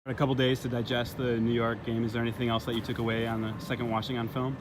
A couple days to digest the New York game. Is there anything else that you took away on the second watching on film?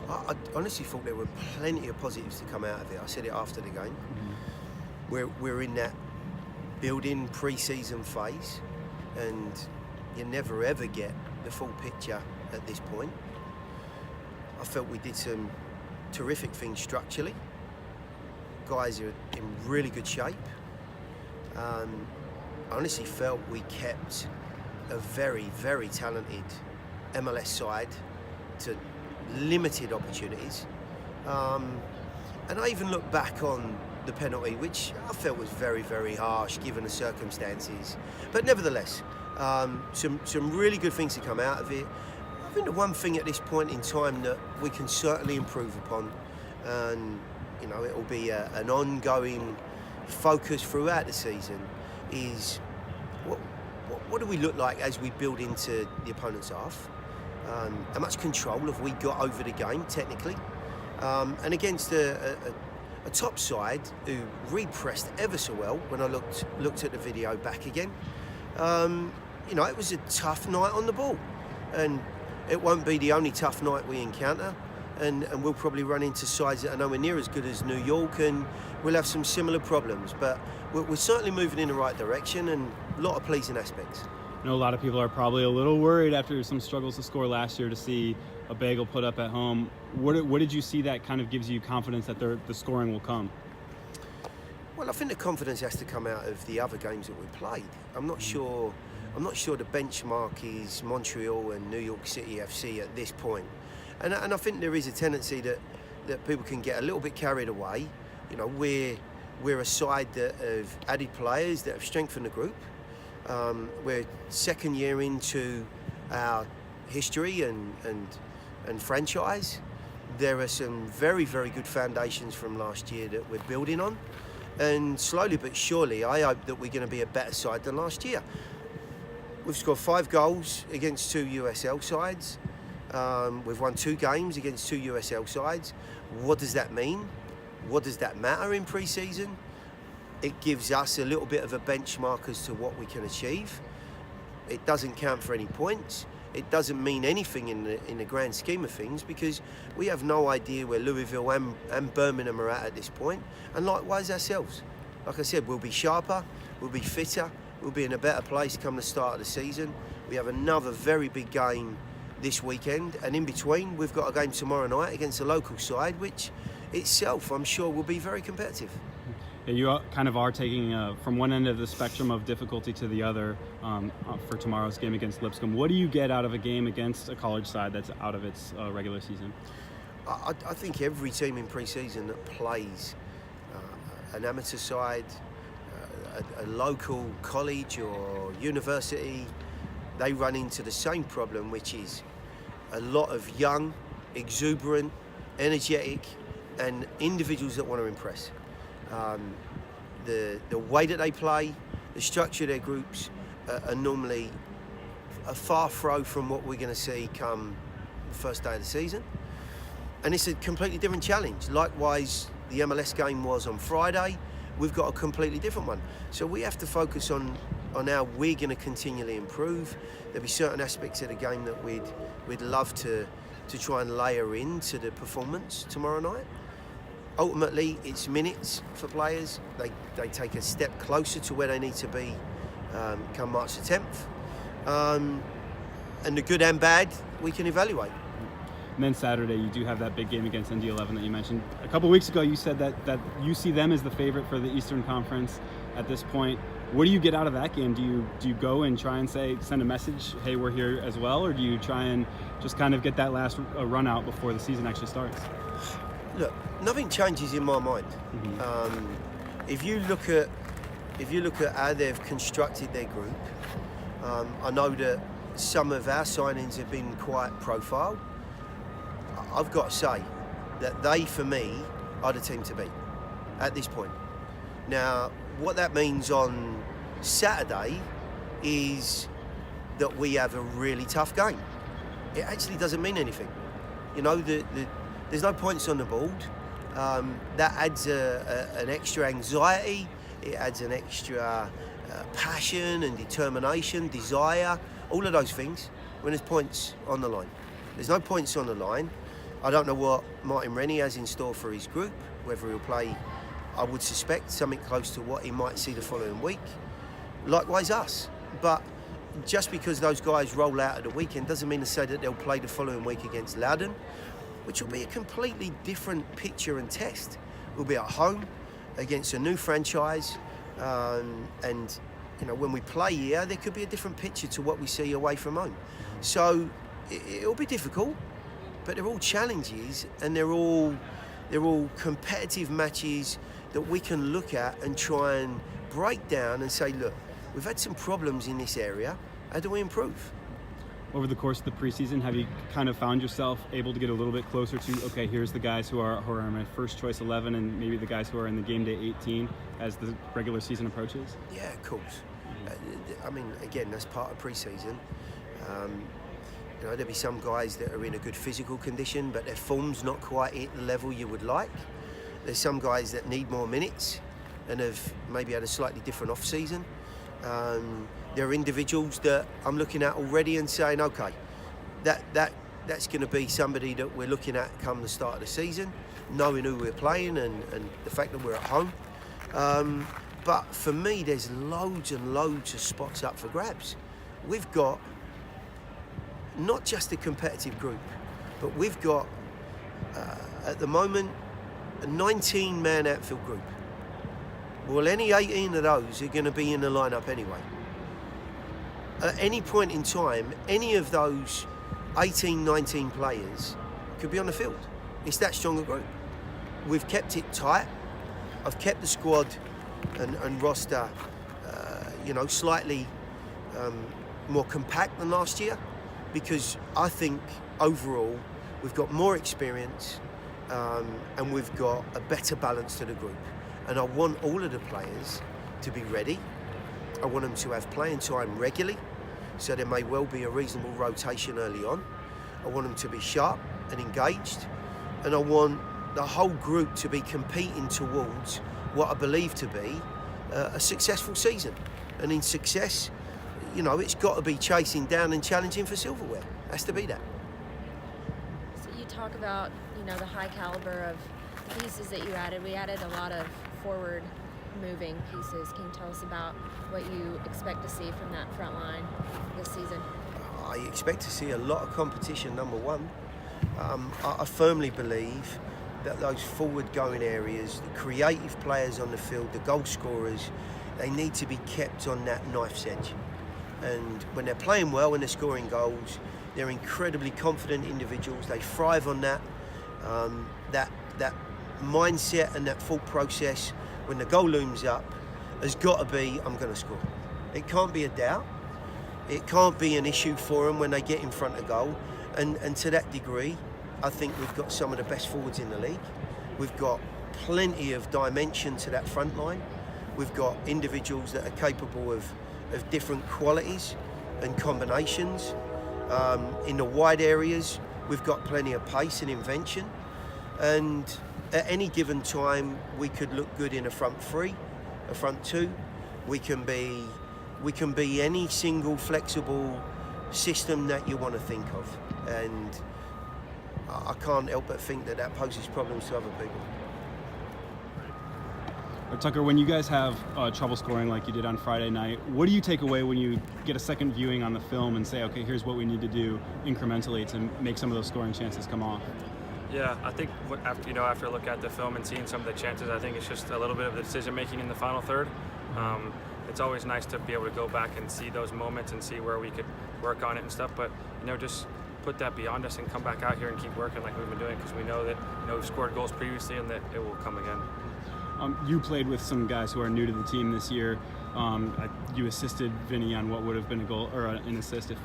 I honestly thought there were plenty of positives to come out of it. I said it after the game. We're in that building pre-season phase, and you never ever get the full picture at this point. I felt we did some terrific things structurally. Guys are in really good shape. I honestly felt we kept a very, very talented MLS side to limited opportunities. And I even look back on the penalty, which I felt was very, very harsh given the circumstances. But nevertheless, some really good things to come out of it. I think the one thing at this point in time that we can certainly improve upon, and it will be an ongoing focus throughout the season, is what do we look like as we build into the opponent's half? How much control have we got over the game technically? And against a top side who repressed ever so well when I looked at the video back again. It was a tough night on the ball, and it won't be the only tough night we encounter. And we'll probably run into sides that are nowhere near as good as New York, and we'll have some similar problems. But we're certainly moving in the right direction, and a lot of pleasing aspects. I know a lot of people are probably a little worried after some struggles to score last year to see a bagel put up at home. What did you see that kind of gives you confidence that the scoring will come? Well, I think the confidence has to come out of the other games that we played. I'm not sure the benchmark is Montreal and New York City FC at this point. And I think there is a tendency that people can get a little bit carried away. We're a side that have added players that have strengthened the group. We're second year into our history and franchise. There are some very, very good foundations from last year that we're building on. And slowly but surely, I hope that we're going to be a better side than last year. We've scored 5 goals against 2 USL sides. We've won 2 games against 2 USL sides. What does that mean? What does that matter in pre-season? It gives us a little bit of a benchmark as to what we can achieve. It doesn't count for any points. It doesn't mean anything in the grand scheme of things, because we have no idea where Louisville and Birmingham are at this point, and likewise ourselves. Like I said, we'll be sharper, we'll be fitter, we'll be in a better place come the start of the season. We have another very big game this weekend, and in between we've got a game tomorrow night against a local side, which itself I'm sure will be very competitive. Yeah, you kind of are taking from one end of the spectrum of difficulty to the other for tomorrow's game against Lipscomb. What do you get out of a game against a college side that's out of its regular season? I think every team in pre-season that plays an amateur side, a local college or university, they run into the same problem, which is a lot of young, exuberant, energetic, and individuals that want to impress. The way that they play, the structure of their groups are normally a far throw from what we're going to see come the first day of the season. And it's a completely different challenge. Likewise, the MLS game was on Friday. We've got a completely different one. So we have to focus on how we're going to continually improve. There'll be certain aspects of the game that we'd love to try and layer into the performance tomorrow night. Ultimately, it's minutes for players. They take a step closer to where they need to be come March the 10th. And the good and bad, we can evaluate. And then Saturday, you do have that big game against ND11 that you mentioned. A couple weeks ago, you said that you see them as the favorite for the Eastern Conference at this point. What do you get out of that game? Do you go and try and send a message, hey, we're here as well, or do you try and just kind of get that last run out before the season actually starts? Look, nothing changes in my mind. If you look at how they've constructed their group, I know that some of our signings have been quite profile. I've got to say that they, for me, are the team to beat at this point. Now, what that means on Saturday is that we have a really tough game. It actually doesn't mean anything. There's no points on the board. That adds an extra anxiety. It adds an extra passion and determination, desire, all of those things, when there's points on the line. There's no points on the line. I don't know what Martin Rennie has in store for his group, whether he'll play, I would suspect, something close to what he might see the following week. Likewise us. But just because those guys roll out at the weekend doesn't mean to say that they'll play the following week against Loudon, which will be a completely different picture and test. We'll be at home against a new franchise, and when we play here, there could be a different picture to what we see away from home. So it'll be difficult, but they're all challenges, and they're all competitive matches that we can look at and try and break down and say, look, we've had some problems in this area. How do we improve? Over the course of the preseason, have you kind of found yourself able to get a little bit closer to, okay, here's the guys who are in my first choice 11 and maybe the guys who are in the game day 18 as the regular season approaches? Yeah, of course. Again, that's part of preseason. There'll be some guys that are in a good physical condition, but their form's not quite at the level you would like. There's some guys that need more minutes and have maybe had a slightly different off-season. There are individuals that I'm looking at already and saying, okay, that's going to be somebody that we're looking at come the start of the season, knowing who we're playing and the fact that we're at home. But for me, there's loads and loads of spots up for grabs. We've got not just a competitive group, but we've got, at the moment, a 19-man outfield group. Well, any 18 of those are going to be in the lineup anyway. At any point in time, any of those 18, 19 players could be on the field. It's that strong a group. We've kept it tight. I've kept the squad and roster, slightly more compact than last year, because I think overall we've got more experience and we've got a better balance to the group. And I want all of the players to be ready. I want them to have playing time regularly, so there may well be a reasonable rotation early on. I want them to be sharp and engaged, and I want the whole group to be competing towards what I believe to be a successful season. And in success, it's got to be chasing down and challenging for silverware. It has to be that. So you talk about, the high caliber of the pieces that you added. We added a lot of forward moving pieces. Can you tell us about what you expect to see from that front line this season? I expect to see a lot of competition, number one. I firmly believe that those forward-going areas, the creative players on the field, the goal scorers, they need to be kept on that knife's edge. And when they're playing well and they're scoring goals, they're incredibly confident individuals. They thrive on that. That mindset and that thought process when the goal looms up has got to be, I'm going to score. It can't be a doubt. It can't be an issue for them when they get in front of goal. And to that degree, I think we've got some of the best forwards in the league. We've got plenty of dimension to that front line. We've got individuals that are capable of different qualities and combinations. In the wide areas, we've got plenty of pace and invention. And at any given time, we could look good in a front three, a front two. We can be any single flexible system that you want to think of. And I can't help but think that poses problems to other people. Tucker, when you guys have trouble scoring like you did on Friday night, what do you take away when you get a second viewing on the film and say, okay, here's what we need to do incrementally to make some of those scoring chances come off? Yeah, I think after looking at the film and seeing some of the chances, I think it's just a little bit of the decision making in the final third. It's always nice to be able to go back and see those moments and see where we could work on it and stuff. But just put that beyond us and come back out here and keep working like we've been doing, because we know that we've scored goals previously and that it will come again. You played with some guys who are new to the team this year. You assisted Vinny on what would have been a goal or an assist if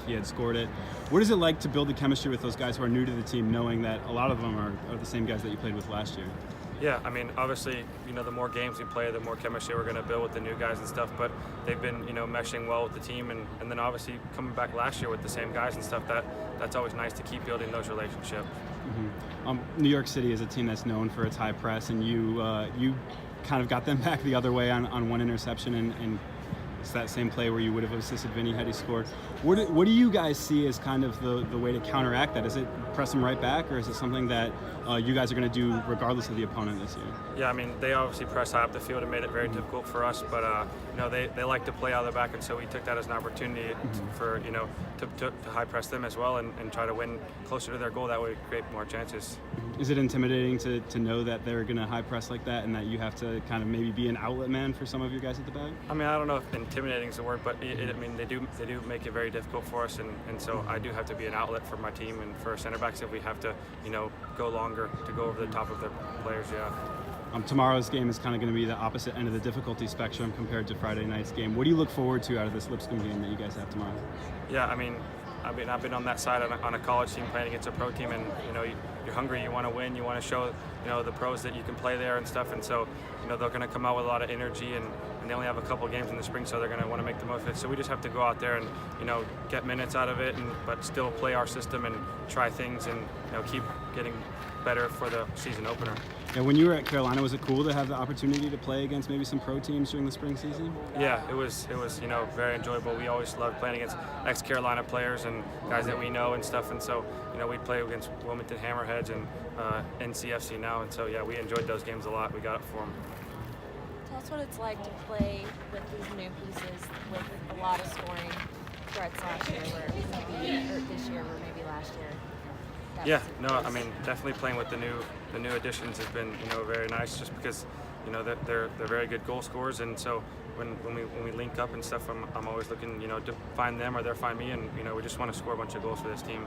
he had scored it. What is it like to build the chemistry with those guys who are new to the team, knowing that a lot of them are the same guys that you played with last year? Yeah, obviously, the more games we play, the more chemistry we're going to build with the new guys and stuff. But they've been, meshing well with the team, and then obviously coming back last year with the same guys and stuff. That's always nice to keep building those relationships. Mm-hmm. New York City is a team that's known for its high press, and you kind of got them back the other way on one interception and It's that same play where you would have assisted Vinny had he scored. What do you guys see as kind of the way to counteract that? Is it press them right back, or is it something that you guys are going to do regardless of the opponent this year? Yeah, I mean, they obviously press high up the field and made it very difficult for us, but they like to play out of the back, and so we took that as an opportunity for to high press them as well and try to win closer to their goal. That way we create more chances. Is it intimidating to know that they're going to high press like that, and that you have to kind of maybe be an outlet man for some of your guys at the back? I mean, I don't know if intimidating is the word, but I mean, they do make it very difficult for us, and so I do have to be an outlet for my team and for center backs if we have to, go longer to go over the top of their players. Yeah. Tomorrow's game is kind of going to be the opposite end of the difficulty spectrum compared to Friday night's game. What do you look forward to out of this Lipscomb game that you guys have tomorrow? Yeah, I mean, I've been on that side on a college team playing against a pro team, and you're hungry, you want to win, you want to show the pros that you can play there and stuff, and so they're going to come out with a lot of energy, and they only have a couple games in the spring, so they're going to want to make the most of it. So we just have to go out there and get minutes out of it, but still play our system and try things, and keep getting better for the season opener. Yeah, when you were at Carolina, was it cool to have the opportunity to play against maybe some pro teams during the spring season? Yeah, it was very enjoyable. We always loved playing against ex-Carolina players and guys that we know and stuff, and so we play against Wilmington Hammerheads and NCFC now, and so yeah, we enjoyed those games a lot. We got it for them. Tell us what it's like to play with these new pieces with a lot of scoring threats last year, or this year, or maybe last year. Yeah, no, I mean, definitely playing with the new additions has been very nice, just because they're very good goal scorers, and so when we link up and stuff, I'm always looking to find them or they'll find me, and we just want to score a bunch of goals for this team.